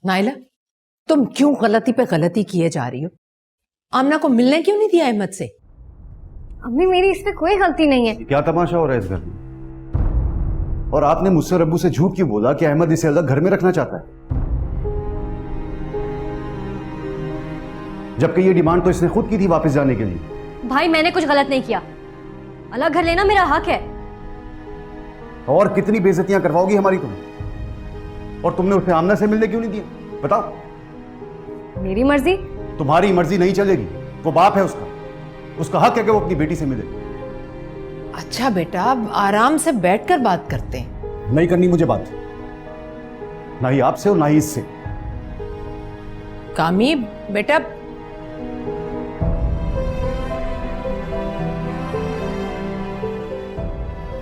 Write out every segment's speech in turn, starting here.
Naila, तुम क्यों गलती पे गलती किए जा रही हो? आमना को मिलने क्यों नहीं दिया अहमद से? अम्मी मेरी इसमें कोई गलती नहीं है। क्या तमाशा हो रहा है इस घर में? और आपने मुझसे और अब्बू से झूठ क्यों बोला कि अहमद इसे अलग घर में रखना चाहता है, जबकि ये डिमांड तो इसने खुद की थी वापस जाने के लिए। भाई मैंने कुछ गलत नहीं किया, अलग घर लेना मेरा हक है। और कितनी बेइज्जतियां करवाओगी हमारी तुम? और तुमने उसे आमना से मिलने क्यों नहीं दिया, बताओ? मेरी मर्जी। तुम्हारी मर्जी नहीं चलेगी, वो बाप है उसका हक है कि वो अपनी बेटी से मिले। अच्छा बेटा, अब आराम से बैठकर बात करते हैं। नहीं करनी मुझे बात, ना ही आपसे और ना ही इससे। कामी बेटा,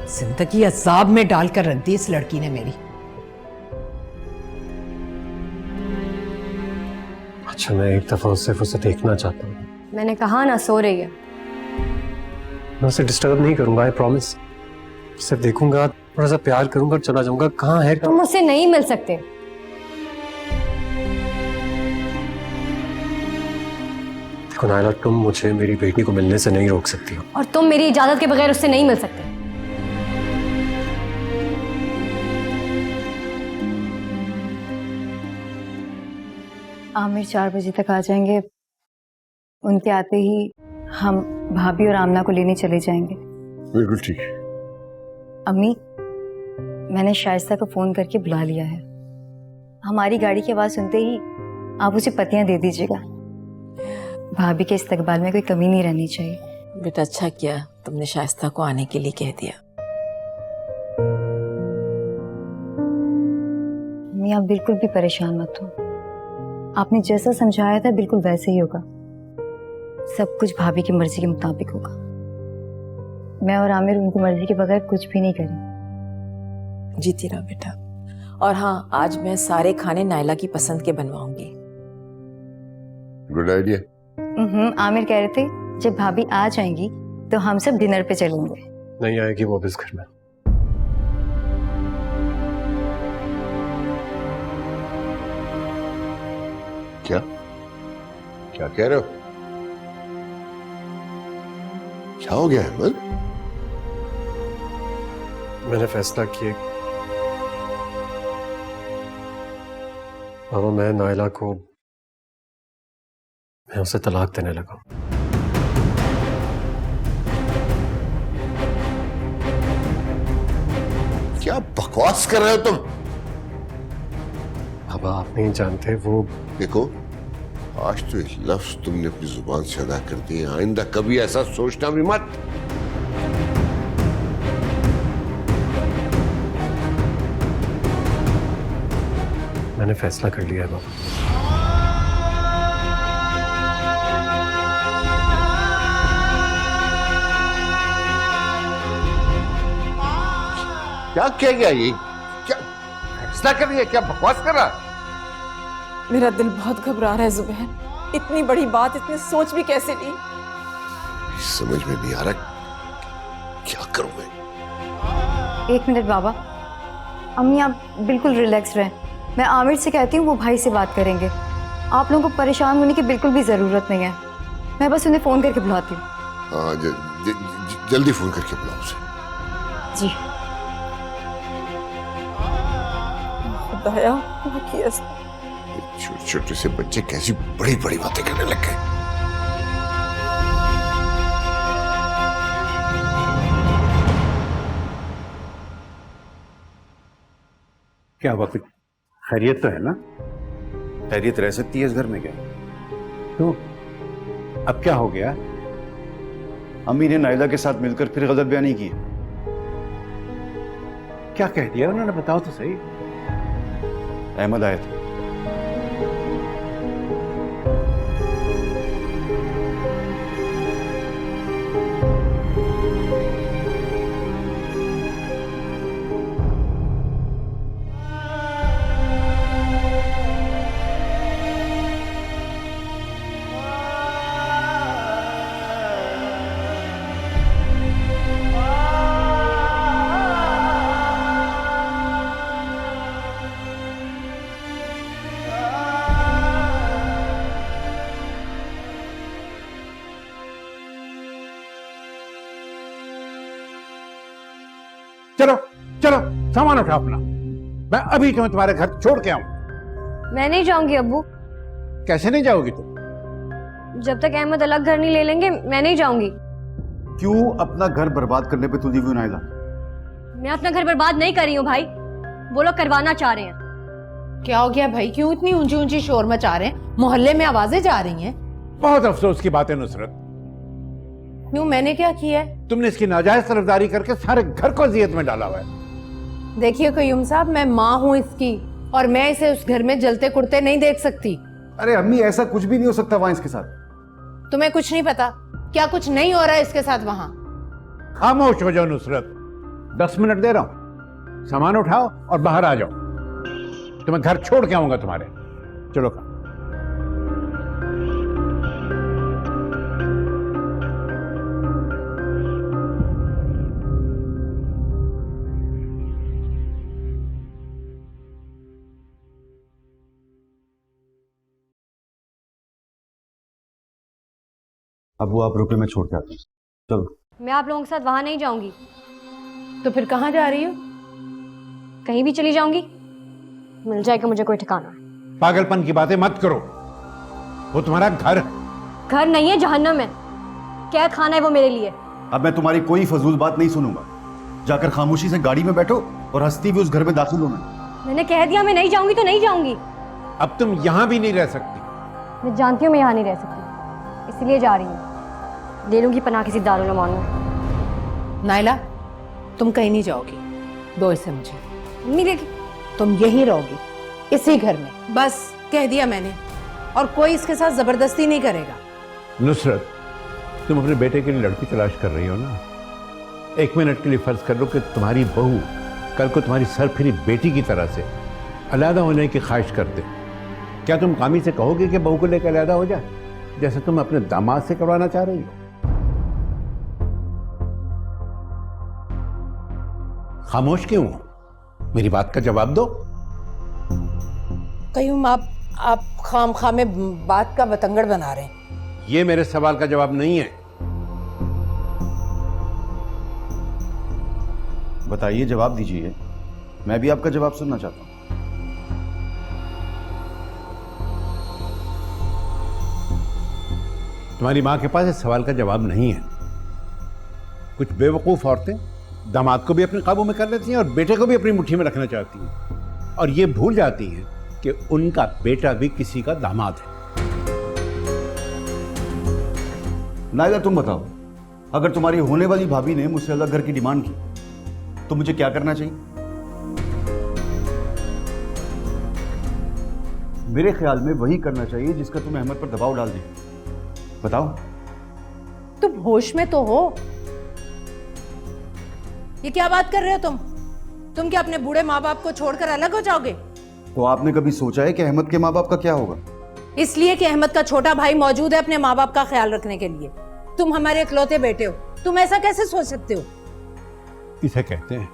जिंदगी अजाब में डालकर रख दी इस लड़की ने मेरी। अच्छा, मैं एक दफा सिर्फ उसे देखना चाहता हूँ। मैंने कहा ना, सो रही है। मैं उसे डिस्टर्ब नहीं करूंगा, आई प्रॉमिस। सिर्फ देखूंगा, थोड़ा सा प्यार करूंगा और चला जाऊंगा। कहाँ है? तुम मुझसे नहीं मिल सकते। देखो नायला, तुम मुझे मेरी बेटी को मिलने से नहीं रोक सकती हो। और तुम मेरी इजाजत के बगैर उससे नहीं मिल सकते। आमिर 4 बजे तक आ जाएंगे। उनके आते ही हम भाभी और आमना को लेने चले जाएंगे। बिल्कुल ठीक है। अम्मी, मैंने शाइस्ता को फोन करके बुला लिया है। हमारी गाड़ी की आवाज सुनते ही आप उसे पत्तियां दे दीजिएगा। भाभी के इस्तकबाल में कोई कमी नहीं रहनी चाहिए। बेटा अच्छा किया तुमने शाइस्ता को आने के लिए कह दिया। अम्मी आप बिल्कुल भी परेशान मत हो। आपने जैसा समझाया था बिल्कुल वैसे ही होगा। सब कुछ भाभी की मर्जी के मुताबिक होगा। मैं और आमिर उनकी मर्जी के बगैर कुछ भी नहीं करें। जीती रहा बेटा। और हाँ, आज मैं सारे खाने नायला की पसंद के बनवाऊंगी। Good idea. आमिर कह रहे थे जब भाभी आ जाएंगी तो हम सब डिनर पे चलेंगे। नहीं आएगी वो इस घर में। क्या क्या कह रहे हो? क्या हो गया अहमद? मैंने फैसला किया बाबा, मैं नायला को, मैं उसे तलाक देने लगा। क्या बकवास कर रहे हो तुम? बाबा आप नहीं जानते, वो देखो, आज तो एक लफ्ज तुमने अपनी जुबान से अदा कर दिए, आइंदा कभी ऐसा सोचना भी मत। मैंने फैसला कर लिया है बाबा। क्या कह गया ये? क्या फैसला कर दिया? क्या बकवास कर रहा? मेरा दिल बहुत घबरा रहा है जुबैर। इतनी बड़ी बात इतने सोच भी कैसे ली? समझ में नहीं आ रहा क्या करूं मैं। 1 मिनट बाबा। अम्मी आप बिल्कुल रिलैक्स रहें। मैं आमिर से कहती हूँ, वो भाई से बात करेंगे। आप लोगों को परेशान होने की बिल्कुल भी जरूरत नहीं है। मैं बस उन्हें फोन करके बुलाती हूँ। हाँ, जल्दी फोन करके बुलाओ उसे। जी। खुदाया, वो किया। छोटे छोटे से बच्चे कैसी बड़ी बड़ी बातें करने लग गए। क्या हुआ, कुछ खैरियत तो है ना? खैरियत रह सकती है इस घर में क्या? तो अब क्या हो गया? अम्मी ने नायला के साथ मिलकर फिर गलत बयानी की। क्या कह दिया उन्होंने, बताओ तो सही। अहमद आया था। चलो चलो, सामान उठाओ अपना, मैं अभी तुम्हारे घर छोड़ के आऊं। मैं नहीं जाऊंगी अब्बू। कैसे नहीं जाओगी तुम? जब तक अहमद अलग घर नहीं ले लेंगे मैं नहीं जाऊंगी। क्यों अपना घर बर्बाद करने पे तुली हुई नाइला? मैं अपना घर बर्बाद नहीं कर रही हूँ भाई, वो लोग करवाना चाह रहे हैं। क्या हो गया भाई, क्यों इतनी ऊंची ऊंची शोर मचा रहे हैं? मोहल्ले में आवाजें जा रही हैं। बहुत अफसोस की बात है नुसरत, क्यों, मैंने क्या किया है? तुमने इसकी नाजायज तरफदारी करके सारे घर को अजियत में डाला हुआ है। देखिए कयूम साहब, मैं माँ हूँ इसकी, और मैं इसे उस घर में जलते कुड़ते नहीं देख सकती। अरे अम्मी, ऐसा कुछ भी नहीं हो सकता वहां इसके साथ। तुम्हें कुछ नहीं पता क्या कुछ नहीं हो रहा है इसके साथ वहां? खामोश हो जाओ नुसरत, 10 मिनट दे रहा हूं, सामान उठाओ और बाहर आ जाओ, तुम्हें घर छोड़ के आऊंगा तुम्हारे। चलो का। अबू आप रुके, मैं छोड़ के आता हूँ। चलो। मैं आप लोगों के साथ वहां नहीं जाऊंगी। तो फिर कहाँ जा रही हो? कहीं भी चली जाऊंगी, मिल जाएगा मुझे कोई ठिकाना। पागलपन की बातें मत करो, वो तुम्हारा घर। घर नहीं है, जहन्नम है। कैद खाना है वो मेरे लिए। अब मैं तुम्हारी कोई फजूल बात नहीं सुनूंगा। जाकर खामोशी से गाड़ी में बैठो और हंसती हुई उस घर में दाखिल होना। मैंने कह दिया मैं नहीं जाऊंगी तो नहीं जाऊंगी। अब तुम यहां भी नहीं रह सकती। मैं जानती हूँ मैं यहाँ नहीं रह सकती, इसलिए जा रही हूँ। ले लूंगी पनाह किसी दारुल अमान में। नाइला, तुम कहीं नहीं जाओगी, दो इसे मुझे। मम्मी देखी, तुम यहीं रहोगी इसी घर में, बस कह दिया मैंने, और कोई इसके साथ जबरदस्ती नहीं करेगा। नुसरत, तुम अपने बेटे के लिए लड़की तलाश कर रही हो ना? 1 मिनट के लिए फर्ज कर लो कि तुम्हारी बहू कल को तुम्हारी सरफिरी बेटी की तरह से अलहदा होने की ख्वाहिश करते, क्या तुम कामी से कहोगे कि बहू को लेकर अलहदा हो जाए, जैसे तुम अपने दामाद से करवाना चाह रही हो? खामोश क्यों हो? मेरी बात का जवाब दो। कयूम, आप खामखा में बात का बतंगड़ बना रहे हैं। ये मेरे सवाल का जवाब नहीं है। बताइए, जवाब दीजिए, मैं भी आपका जवाब सुनना चाहता हूँ। तुम्हारी मां के पास इस सवाल का जवाब नहीं है। कुछ बेवकूफ औरतें दामाद को भी अपने काबू में कर लेती हैं और बेटे को भी अपनी मुट्ठी में रखना चाहती हैं, और ये भूल जाती हैं कि उनका बेटा भी किसी का दामाद है। नाइला, तुम बताओ, अगर तुम्हारी होने वाली भाभी ने मुझसे अलग घर की डिमांड की तो मुझे क्या करना चाहिए? मेरे ख्याल में वही करना चाहिए जिसका तुम अहमद पर दबाव डाल दिया। बताओ। तुम होश में तो हो? ये क्या बात कर रहे हो तुम क्या अपने बूढ़े माँ बाप को छोड़कर अलग हो जाओगे? तो आपने कभी सोचा है कि अहमद के माँ बाप का क्या होगा? इसलिए कि अहमद का छोटा भाई मौजूद है अपने माँ बाप का ख्याल रखने के लिए। तुम हमारे इकलौते बेटे हो, तुम ऐसा कैसे सोच सकते हो? इसे कहते हैं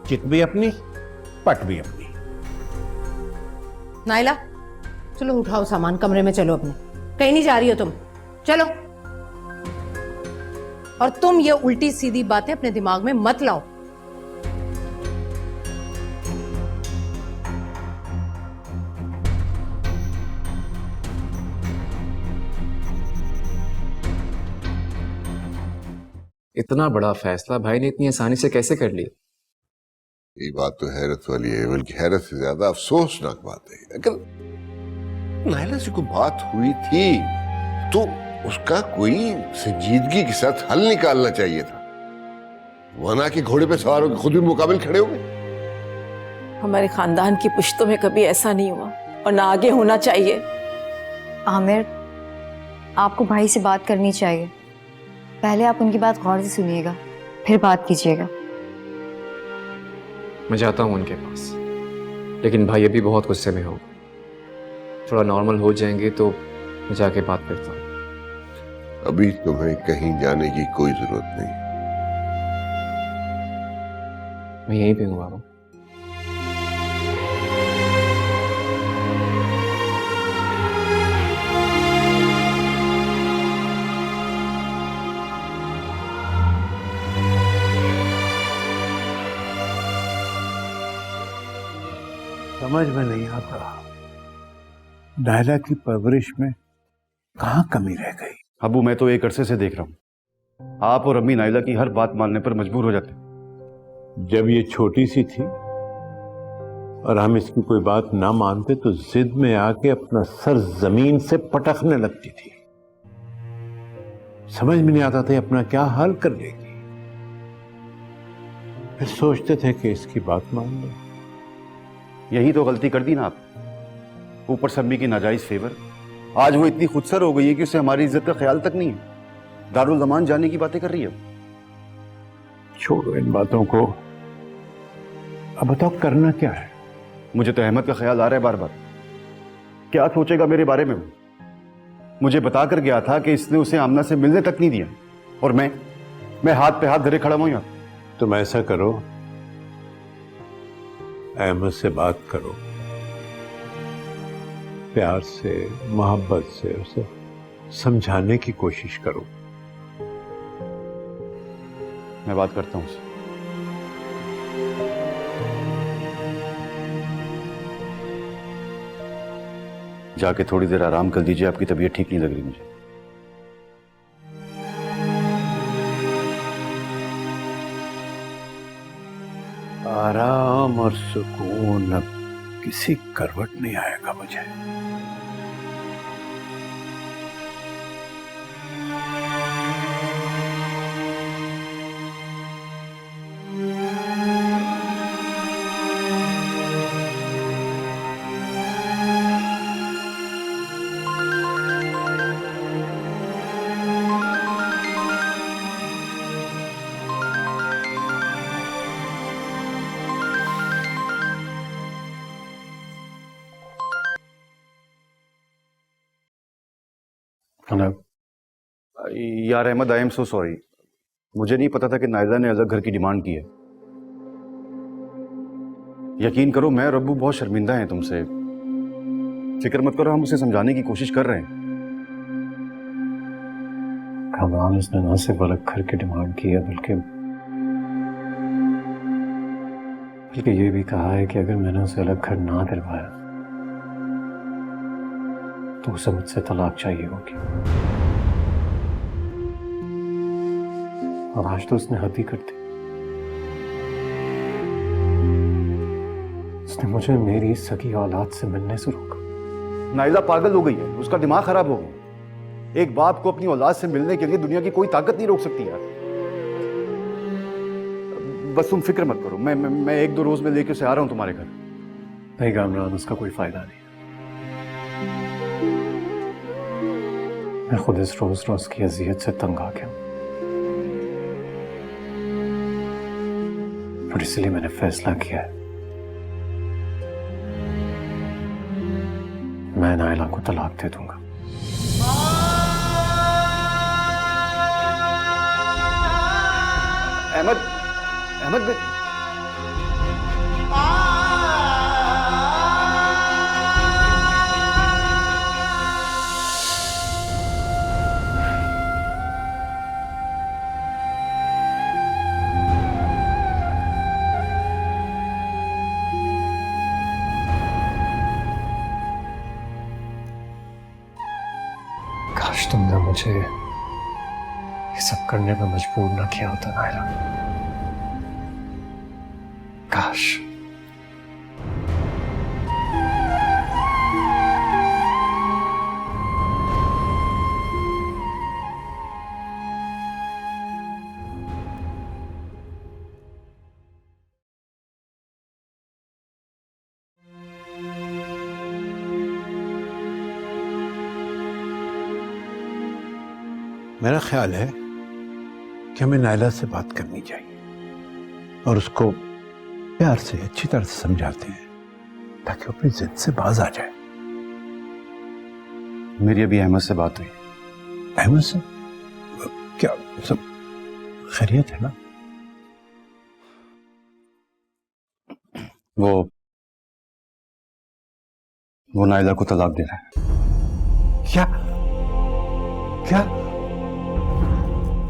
चित भी अपनी, पट भी अपनी। नाइला, चलो उठाओ सामान, कमरे में चलो अपने। कहीं नहीं जा रही हो तुम, चलो। और तुम ये उल्टी सीधी बातें अपने दिमाग में मत लाओ। इतना बड़ा फैसला भाई ने इतनी आसानी से कैसे कर लिया? ये बात तो हैरत वाली है, बल्कि हैरत से ज्यादा अफसोसनाक बात है। अगर नाइला से कोई बात हुई थी तो उसका कोई संजीदगी के साथ हल निकालना चाहिए था, वरना कि घोड़े पे सवार होकर खुद भी मुकाबिल खड़े हो गए। हमारे खानदान की पुश्तों में कभी ऐसा नहीं हुआ और ना आगे होना चाहिए। आमिर, आपको भाई से बात करनी चाहिए। पहले आप उनकी बात गौर से सुनिएगा, फिर बात कीजिएगा। मैं जाता हूँ उनके पास, लेकिन भाई अभी बहुत गुस्से में होगा। थोड़ा नॉर्मल हो जाएंगे तो मैं जाके बात करता हूँ। अभी तुम्हें कहीं जाने की कोई जरूरत नहीं। मैं यहीं पे हूँ बाबा। समझ में नहीं आता नायला की परवरिश में कहाँ कमी रह गई। अबू मैं तो एक अरसे से देख रहा हूँ आप और अम्मी नायला की हर बात मानने पर मजबूर हो जाते हैं। जब ये छोटी सी थी और हम इसकी कोई बात ना मानते तो जिद में आके अपना सर जमीन से पटकने लगती थी। समझ में नहीं आता था अपना क्या हाल कर लेगी। फिर सोचते थे कि इसकी बात मान लो। यही तो गलती कर दी ना आप, ऊपर से अम्मी की नाजायज फेवर। आज वो इतनी खुदसर हो गई है कि उसे हमारी इज्जत का ख्याल तक नहीं है। दारुल जमान जाने की बातें कर रही है। छोड़ो इन बातों को, अब बताओ करना क्या है। मुझे तो अहमद का ख्याल आ रहा है बार बार। क्या सोचेगा मेरे बारे में वो? मुझे बता कर गया था कि इसने उसे आमना से मिलने तक नहीं दिया, और मैं हाथ पे हाथ धरे खड़ा हुआ। तुम ऐसा करो, अहमद से बात करो, प्यार से मोहब्बत से उसे समझाने की कोशिश करो। मैं बात करता हूं उससे। जाके थोड़ी देर आराम कर दीजिए, आपकी तबीयत ठीक नहीं लग रही मुझे। आराम और सुकून अब किसी करवट नहीं आएगा मुझे। हेलो यार Ahmad, I am so sorry. मुझे नहीं पता था कि नायला ने अलग घर की डिमांड की है। यकीन करो मैं और अब्बू बहुत शर्मिंदा हैं तुमसे। फिक्र मत करो, हम उसे समझाने की कोशिश कर रहे हैं। कमाल, उसने ना सिर्फ अलग घर की डिमांड की है बल्कि ये भी कहा है कि अगर मैंने उसे अलग घर ना दिलवाया तो उसे मुझसे तलाक चाहिए होगी। और आज तो उसने हद ही कर दी। उसने मुझे मेरी सगी औलाद से मिलने से रोका। नायला पागल हो गई है, उसका दिमाग खराब हो गया। एक बाप को अपनी औलाद से मिलने के लिए दुनिया की कोई ताकत नहीं रोक सकती यार। बस तुम फिक्र मत करो, मैं 1-2 रोज में लेके उसे आ रहा हूं तुम्हारे घर। नहीं कामरान, उसका कोई फायदा नहीं। मैं खुद इस रोज रोज की अजियत से तंग आ गया, और इसलिए मैंने फैसला किया है मैं नायला को तलाक दे दूंगा। अहमद काश तुमने मुझे ये सब करने में मजबूर ना किया होता नायला। काश। मेरा ख्याल है कि हमें नायला से बात करनी चाहिए और उसको प्यार से अच्छी तरह से समझाते हैं ताकि वो अपनी जिद से बाज आ जाए। मेरी अभी अहमद से बात हुई। अहमद से? क्या सब खैरियत है ना? वो नायला को तलाक दे रहा है। क्या क्या?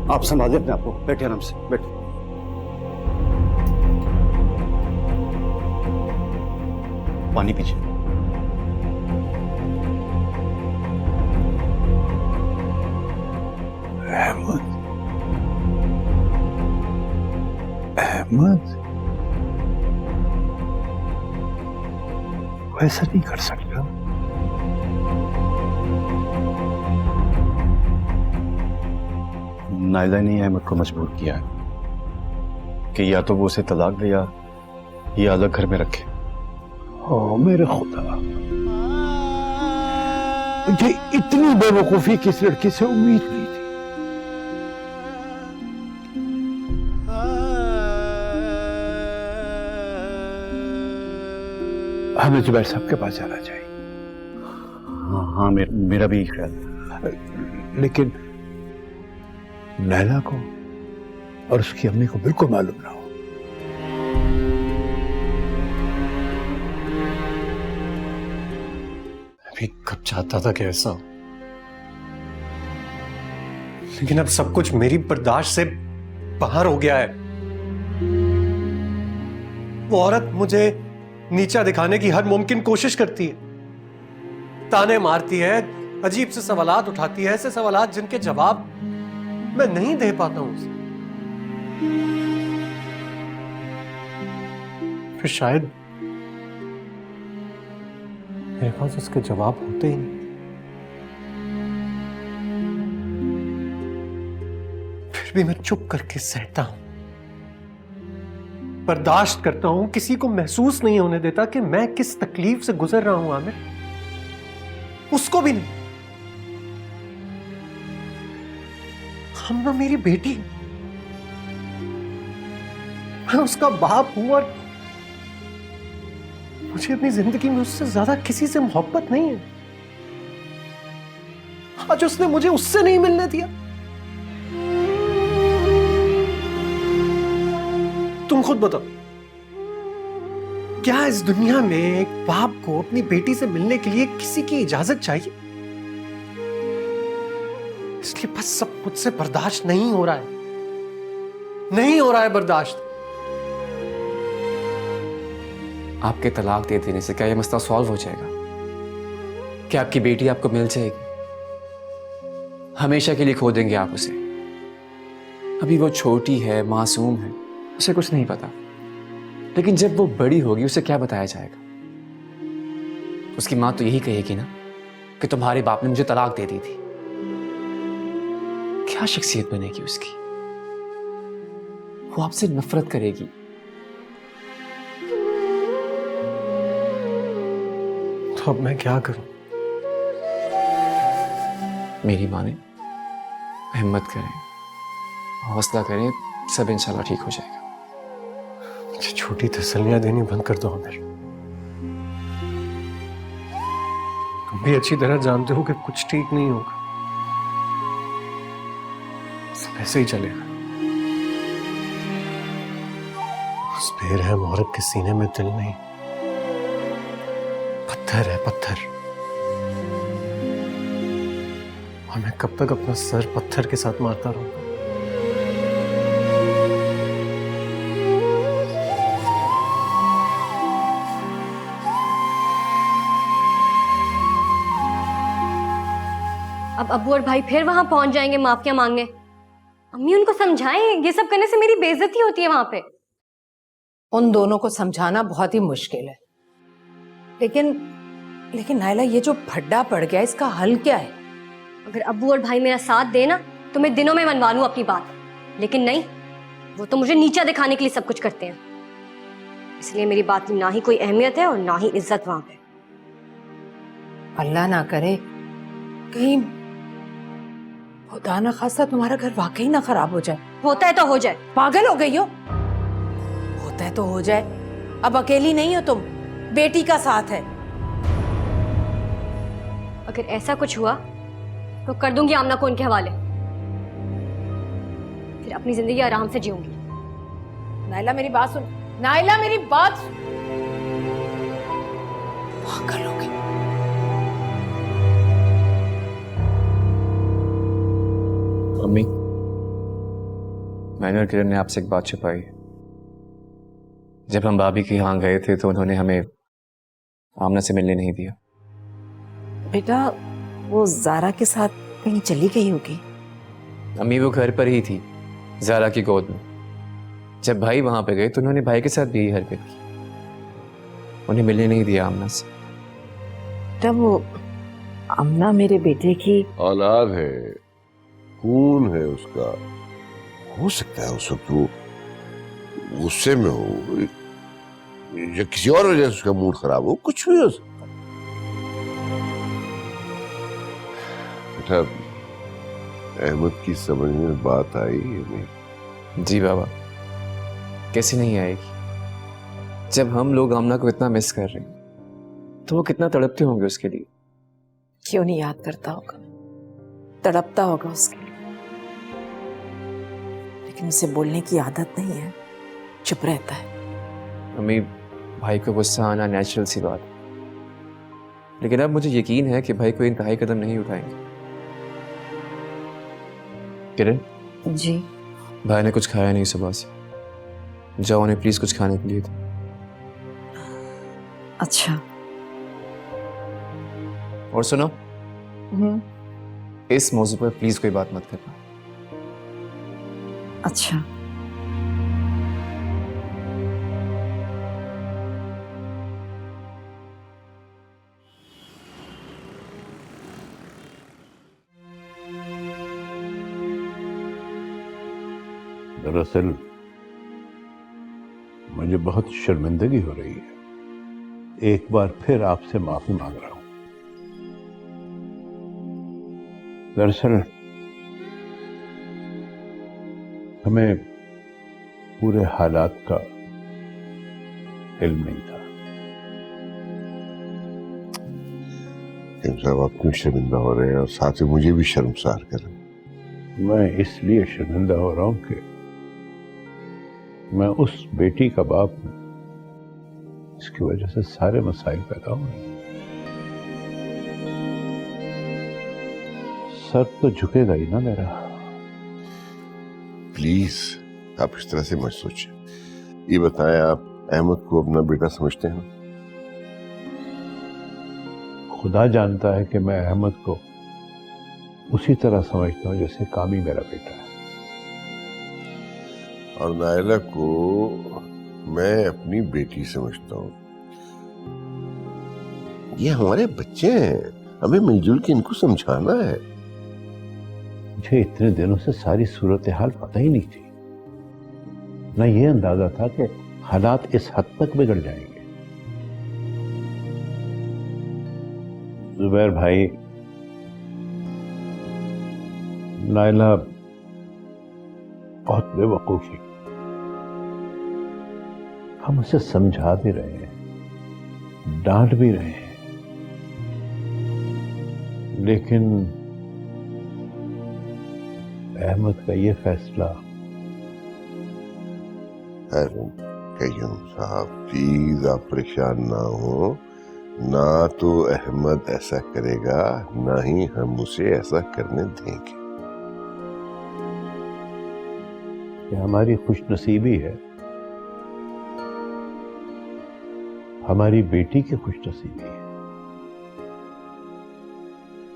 आप संभालिए अपने आप को, बैठिए आराम से, बैठिए। पानी पीजिए। अहमद, अहमद, ऐसा नहीं कर सकता। नायला ने अहमद को मजबूर किया है कि या तो वो उसे तलाक दे या ये अलग घर में रखे। ओ मेरे खुदा, मुझे इतनी बेवकूफी किस लड़की से उम्मीद नहीं थी। हमें जुबैर साहब के पास जाना चाहिए। हाँ हाँ, मेरा भी ख्याल है। लेकिन नैला को और उसकी अम्मी को बिल्कुल मालूम ना हो। अभी कब चाहता था कि ऐसा हो, लेकिन अब सब कुछ मेरी बर्दाश्त से बाहर हो गया है। वो औरत मुझे नीचा दिखाने की हर मुमकिन कोशिश करती है, ताने मारती है, अजीब से सवालात उठाती है, ऐसे सवालात जिनके जवाब मैं नहीं दे पाता हूं उसे। फिर शायद मेरे पास उसके जवाब होते ही नहीं। फिर भी मैं चुप करके सहता हूं, बर्दाश्त करता हूं, किसी को महसूस नहीं होने देता कि मैं किस तकलीफ से गुजर रहा हूं। आमिर, उसको भी नहीं। हमना मेरी बेटी, मैं उसका बाप हूं और मुझे अपनी जिंदगी में उससे ज्यादा किसी से मोहब्बत नहीं है। आज उसने मुझे उससे नहीं मिलने दिया। तुम खुद बताओ, क्या इस दुनिया में एक बाप को अपनी बेटी से मिलने के लिए किसी की इजाजत चाहिए? इसलिए बस सब मुझसे बर्दाश्त नहीं हो रहा है, नहीं हो रहा है बर्दाश्त। आपके तलाक दे देने से क्या ये मसला सॉल्व हो जाएगा? क्या आपकी बेटी आपको मिल जाएगी? हमेशा के लिए खो देंगे आप उसे? अभी वो छोटी है, मासूम है, उसे कुछ नहीं पता। लेकिन जब वो बड़ी होगी उसे क्या बताया जाएगा? उसकी माँ तो यही कहेगी ना कि तुम्हारे बाप ने मुझे तलाक दे दी थी। क्या शख्सियत बनेगी उसकी? वो आपसे नफरत करेगी। तो अब मैं क्या करूं? मेरी माने, हिम्मत करें, हौसला करें, सब इंशाल्लाह ठीक हो जाएगा। मुझे छोटी तसल्लियां देनी बंद कर दो आमिर। तुम भी अच्छी तरह जानते हो कि कुछ ठीक नहीं होगा, सब ऐसे ही चलेगा। उस बेरहम औरत के सीने में दिल नहीं, पत्थर है, पत्थर। और मैं कब तक अपना सर पत्थर के साथ मारता रहूंगा? अब अब्बू और भाई फिर वहां पहुंच जाएंगे माफिया मांगने। अम्मी उनको समझाएं, ये सब करने से मेरी बेइज्जती होती है वहां पे। उन दोनों को समझाना बहुत ही मुश्किल है, लेकिन नायला, ये जो फड्डा पड़ गया, इसका हल क्या है? अगर अब्बू और भाई मेरा साथ दे ना तो मैं दिनों में मनवा लूं अपनी बात, लेकिन नहीं, वो तो मुझे नीचा दिखाने के लिए सब कुछ करते हैं। इसलिए मेरी बात की ना ही कोई अहमियत है और ना ही इज्जत वहां पे। अल्लाह ना करे कहीं खुदा ना खास्ता तुम्हारा घर वाकई ना खराब हो जाए। होता है तो हो जाए। पागल हो गई हो? होता है तो हो जाए। अब अकेली नहीं हो तुम, बेटी का साथ है। अगर ऐसा कुछ हुआ तो कर दूंगी आमना को उनके हवाले, फिर अपनी जिंदगी आराम से जीऊंगी। नायला मेरी बात सुन, नायला मेरी बात सुन। पागल हो गई। अम्मी, मैंने और किरण ने आपसे एक बात छुपाई। जब हम भाभी के यहाँ गए थे तो उन्होंने हमें आमना से मिलने नहीं दिया। बेटा वो जारा के साथ कहीं चली गई होगी। अम्मी वो घर पर ही थी, जारा की गोद में। जब भाई वहां पे गए तो उन्होंने भाई के साथ भी यही हरकत की, उन्हें मिलने नहीं दिया आमना से। बेटा वो अमना मेरे बेटे की औलाद है, खून है उसका। हो सकता है उस वक्त वो गुस्से में हो या किसी और वजह से उसका मूड खराब हो, कुछ भी हो सकता है। बेटा अहमद की समझ में बात आई नहीं? जी बाबा, कैसी नहीं आएगी? जब हम लोग आमना को इतना मिस कर रहे हैं तो वो कितना तड़पते होंगे उसके लिए। क्यों नहीं याद करता होगा, तड़पता होगा उसके लिए, लेकिन उसे बोलने की आदत नहीं है, चुप रहता है। अम्मी, भाई को गुस्सा आना नेचुरल सी बात है, लेकिन अब मुझे यकीन है कि भाई कोई इंतहाई कदम नहीं उठाएंगे। किरण, जी भाई ने कुछ खाया नहीं सुबह से, जाओ उन्हें प्लीज कुछ खाने के लिए दो। अच्छा। और सुनो, इस मौजू पर प्लीज कोई बात मत करना। अच्छा। दरअसल मुझे बहुत शर्मिंदगी हो रही है, एक बार फिर आपसे माफी मांग रहा हूं। दरअसल हमें पूरे हालात का इल्म नहीं था। साहब आप क्यों शर्मिंदा हो रहे हैं और साथ ही मुझे भी शर्मसार कर रहे हैं? मैं इसलिए शर्मिंदा हो रहा हूं कि मैं उस बेटी का बाप हूं इसकी वजह से सारे मसाइल पैदा हुए। सर तो झुकेगा ही ना मेरा। प्लीज आप इस तरह से मत सोचिए। ये बताएं, आप अहमद को अपना बेटा समझते हैं? खुदा जानता है कि मैं अहमद को उसी तरह समझता हूं जैसे कामी मेरा बेटा है। और नायला को मैं अपनी बेटी समझता हूँ। ये हमारे बच्चे हैं, हमें मिलजुल के इनको समझाना है। मुझे इतने दिनों से सारी सूरत हाल पता ही नहीं थी, ना ये अंदाजा था कि हालात इस हद तक बिगड़ जाएंगे। जुबैर भाई, नायला बहुत बेवकूफी, हम उसे समझा भी रहे हैं, डांट भी रहे हैं, लेकिन अहमद का ये फैसला। कयूम साहब प्लीज आप परेशान ना हो, ना तो अहमद ऐसा करेगा ना ही हम उसे ऐसा करने देंगे। ये हमारी खुशनसीबी है, हमारी बेटी की खुशनसीबी है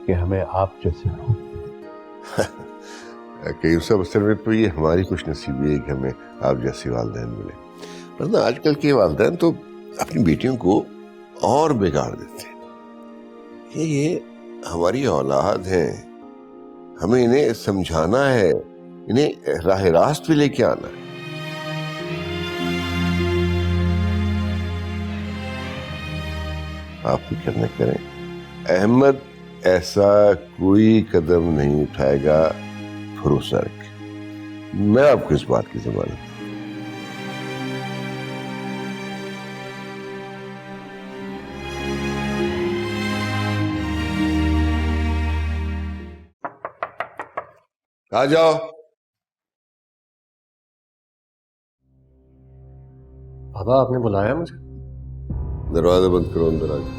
कि हमें आप जैसे कई सब असल में तो ये हमारी खुशनसीबी है कि हमें आप जैसे वालिदैन मिले, वरना आजकल के वालिदैन तो अपनी बेटियों को और बिगाड़ देते हैं। ये हमारी औलाद है, हमें इन्हें समझाना है, इन्हें राह रास्त पे लेके आना है। आप फिक्र न करें, अहमद ऐसा कोई कदम नहीं उठाएगा, भरोसा रखें। मैं आपको इस बात की जमानत दूं। आ जाओ। बाबा आपने बुलाया मुझे? दरवाजा बंद करो, अंदर आ जाओ।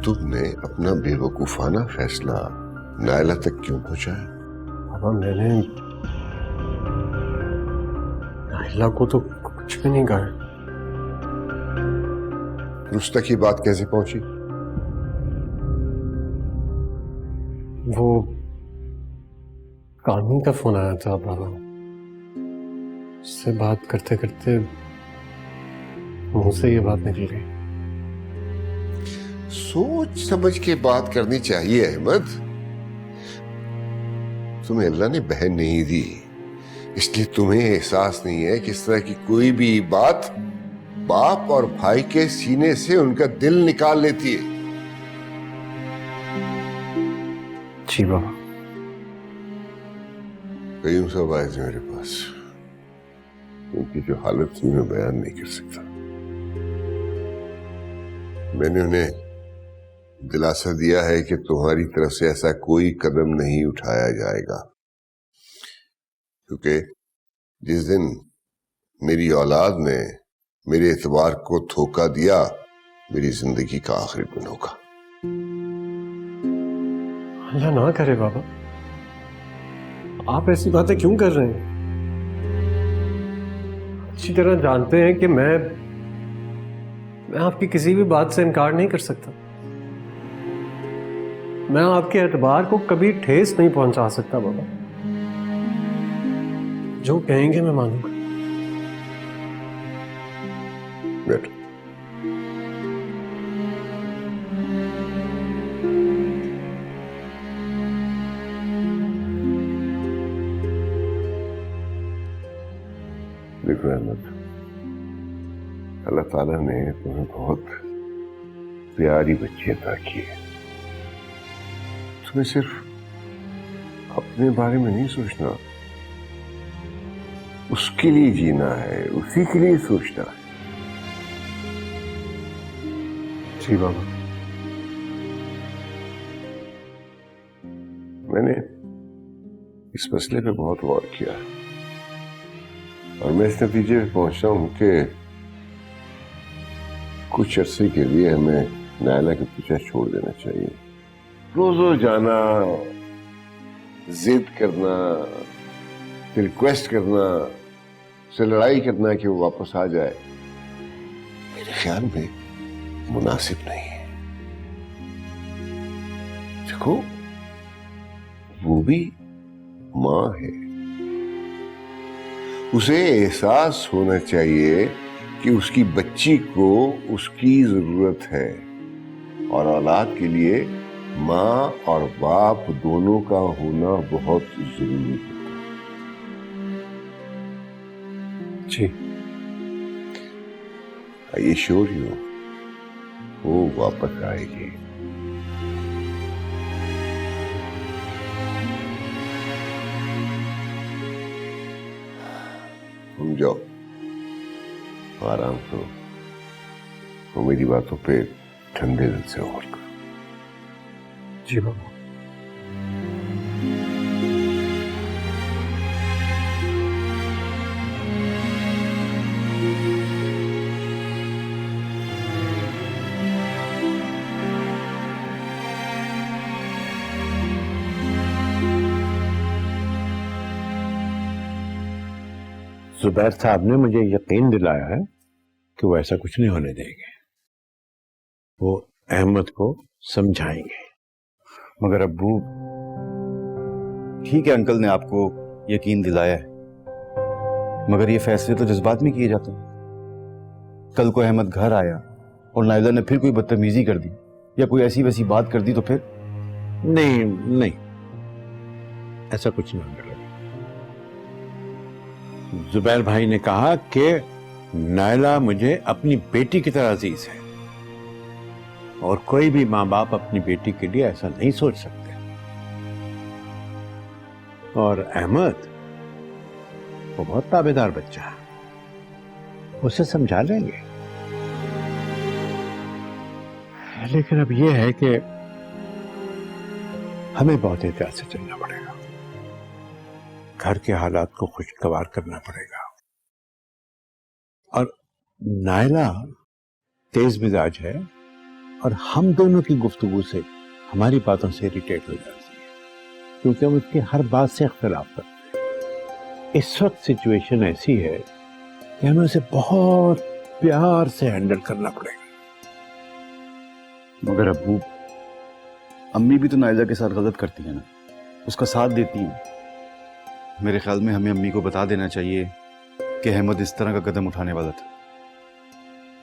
तुमने अपने अपना बेवकूफाना फैसला नायला तक क्यों पहुंचाया? बाबा मैंने नायला को तो कुछ भी नहीं कहा। उस तक ये बात कैसे पहुंची? वो कानून का फोन आया था बाबा, उससे बात करते करते मुंह से ये बात निकल गई। सोच समझ के बात करनी चाहिए अहमद। तुम्हें अल्लाह ने बहन नहीं दी, इसलिए तुम्हें एहसास नहीं है किस तरह की कोई भी बात बाप और भाई के सीने से उनका दिल निकाल लेती है। जी बाबा। कईयों सब आए थे मेरे पास, उनकी जो हालत थी मैं बयान नहीं कर सकता। मैंने उन्हें दिलासा दिया है कि तुम्हारी तरफ से ऐसा कोई कदम नहीं उठाया जाएगा, क्योंकि जिस दिन मेरी औलाद ने मेरे एतबार को धोखा दिया, मेरी जिंदगी का आखिरी दिन होगा। अल्लाह ना करे बाबा, आप ऐसी बातें क्यों कर रहे हैं? अच्छी तरह जानते हैं कि मैं आपकी किसी भी बात से इनकार नहीं कर सकता। मैं आपके एतबार को कभी ठेस नहीं पहुंचा सकता बाबा। जो कहेंगे मैं मानूंगा। बैठो। देखो अहमद, अल्लाह ताला ने तुम्हें बहुत प्यारी बच्ची अता की है। तुम्हें सिर्फ अपने बारे में नहीं सोचना, उसके लिए जीना है, उसी के लिए सोचना है। जी बाबा। मैंने इस मसले पे बहुत गौर किया है और मैं इस नतीजे पे पहुंचा हूं कि कुछ अरसे के लिए हमें नायला के पीछे छोड़ देना चाहिए। रोजो जाना, जिद करना, रिक्वेस्ट करना, से लड़ाई करना कि वो वापस आ जाए, मेरे ख्याल में मुनासिब नहीं है। देखो, वो भी मां है, उसे एहसास होना चाहिए कि उसकी बच्ची को उसकी जरूरत है और औलाद के लिए मां और बाप दोनों का होना बहुत जरूरी होता है। जी। आई एश्योर यू, वो वापस आएगी। तुम जाओ, आराम करो और मेरी बातों पे ठंडे दिल से गौर करो। जी बाबा। जुबैर साहब ने मुझे यकीन दिलाया है कि वो ऐसा कुछ नहीं होने देंगे। वो अहमद को समझाएंगे। मगर अब्बू, ठीक है अंकल ने आपको यकीन दिलाया है, मगर ये फैसले तो जज्बात में किए जाते हैं। कल को अहमद घर आया और नायला ने फिर कोई बदतमीजी कर दी या कोई ऐसी वैसी बात कर दी तो फिर? नहीं नहीं, ऐसा कुछ नहीं होने लगा। जुबैर भाई ने कहा कि नायला मुझे अपनी बेटी की तरह अजीज है और कोई भी माँ बाप अपनी बेटी के लिए ऐसा नहीं सोच सकते। और अहमद वो बहुत ताबेदार बच्चा है, उसे समझा लेंगे। लेकिन अब यह है कि हमें बहुत एहतियात से चलना पड़ेगा, घर के हालात को खुशगवार करना पड़ेगा। और नायला तेज मिजाज है और हम दोनों की गुफ्तगू से हमारी बातों से इरिटेट हो जाती है क्योंकि हम उसकी हर बात से इख्तिलाफ करते हैं। इस वक्त सिचुएशन ऐसी है कि हमें उसे बहुत प्यार से हैंडल करना पड़ेगा। मगर अब्बू, अम्मी भी तो नायला के साथ गलत करती है ना, उसका साथ देती हैं। मेरे ख्याल में हमें अम्मी को बता देना चाहिए कि अहमद इस तरह का कदम उठाने वाला था,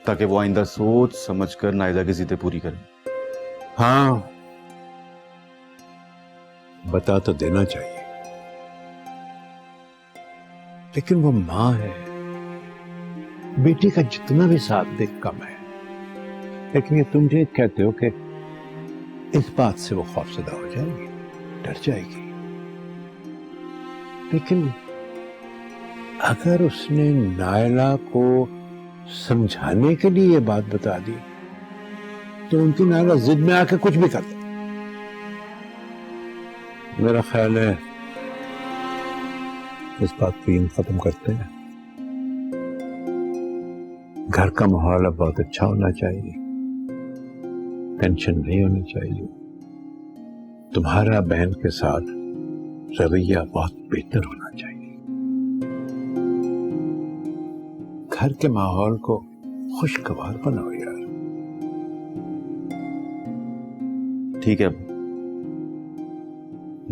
ताकि वो आइंदा सोच समझ कर नायला की जिद्दें पूरी करें। हाँ, बता तो देना चाहिए, लेकिन वो मां है, बेटी का जितना भी साथ दे कम है। लेकिन ये तुम जो कहते हो कि इस बात से वो खौफजदा हो जाएगी, डर जाएगी, लेकिन अगर उसने नायला को समझाने के लिए ये बात बता दी तो उनकी नायला जिद में आके कुछ भी कर दे। मेरा ख्याल है इस बात को यूं खत्म करते हैं। घर का माहौल अब बहुत अच्छा होना चाहिए, टेंशन नहीं होनी चाहिए। तुम्हारा बहन के साथ रवैया बहुत बेहतर होना चाहिए। घर के माहौल को खुशगवार बनाओ यार। ठीक है अब्बू,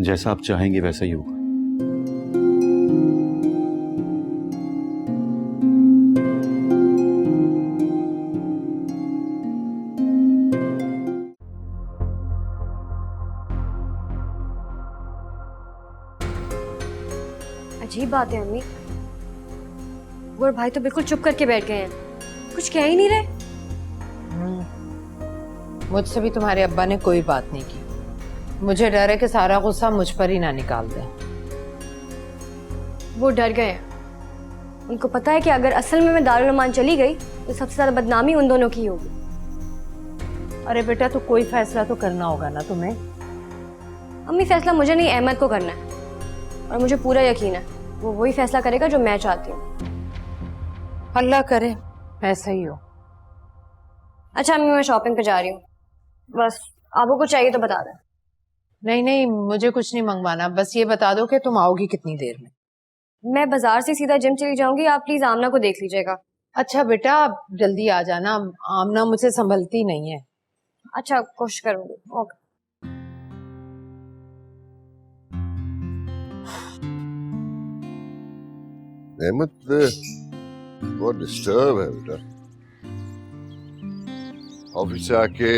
जैसा आप चाहेंगे वैसा ही होगा। अजीब बात है अम्मी, वो और भाई तो बिल्कुल चुप करके बैठ गए हैं, कुछ कह ही नहीं रहे। मुझसे भी तुम्हारे अब्बा ने कोई बात नहीं की। मुझे डर है कि सारा गुस्सा मुझ पर ही ना निकाल दें। वो डर गए हैं, उनको पता है कि अगर असल में मैं दारुल अमान चली गई तो सबसे ज्यादा बदनामी उन दोनों की होगी। अरे बेटा, तो कोई फैसला तो करना होगा ना तुम्हें। अम्मी, फैसला मुझे नहीं, अहमद को करना है, और मुझे पूरा यकीन है वो वही फैसला करेगा जो मैं चाहती हूँ। अल्लाह करे ऐसा ही हो। अच्छा अम्मी, मैं शॉपिंग पे जा रही हूँ, बस आपको कुछ चाहिए तो बता दें। नहीं नहीं, मुझे कुछ नहीं मंगवाना, बस ये बता दो कि तुम आओगी कितनी देर में। मैं बाजार से सीधा जिम चली जाऊंगी, आप प्लीज आमना को देख लीजिएगा। अच्छा बेटा, आप जल्दी आ जाना, आमना मुझसे संभलती नहीं है। अच्छा, कोशिश करूंगी। ओके। अहमद बहुत डिस्टर्ब है बेटा, ऑफिस से आके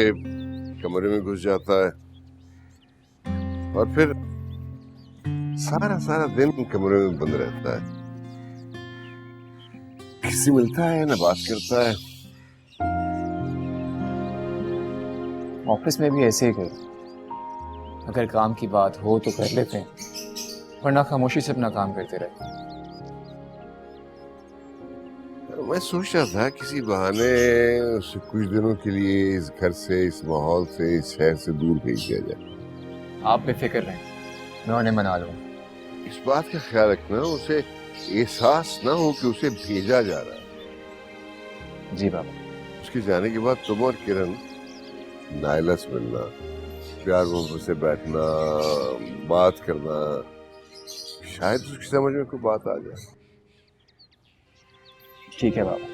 कमरे में घुस जाता है और फिर सारा सारा दिन कमरे में बंद रहता है, किसी मिलता है ना बात करता है। ऑफिस में भी ऐसे ही कर, अगर काम की बात हो तो कर लेते हैं, वरना खामोशी से अपना काम करते रहते। मैं सोच रहा था किसी बहाने उसे कुछ दिनों के लिए इस घर से, इस माहौल से, इस शहर से दूर भेज दिया जाए। आप बेफिक्र रहें, मैं उन्हें मना लूंगा। इस बात का ख्याल रखना उसे एहसास ना हो कि उसे भेजा जा रहा है। जी बाबा। उसके जाने के बाद तुम और किरण नायला से मिलना, प्यार मोहब्बत से बैठना, बात करना, शायद उसकी समझ में कोई बात आ जाए। ठीक है बाबा।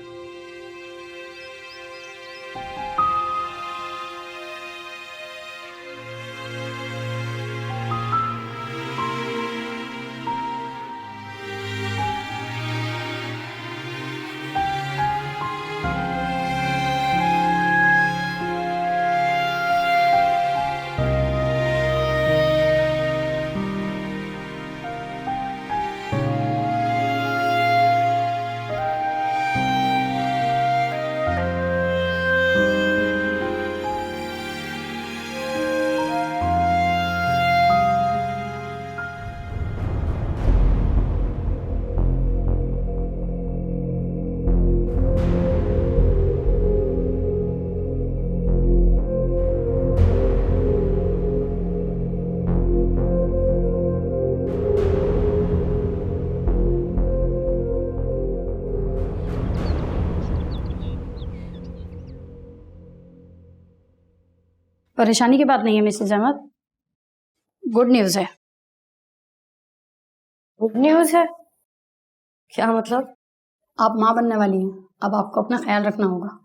परेशानी की बात नहीं है मिसेज अहमद, गुड न्यूज़ है। गुड न्यूज़ है? क्या मतलब? आप माँ बनने वाली हैं, अब आपको अपना ख्याल रखना होगा।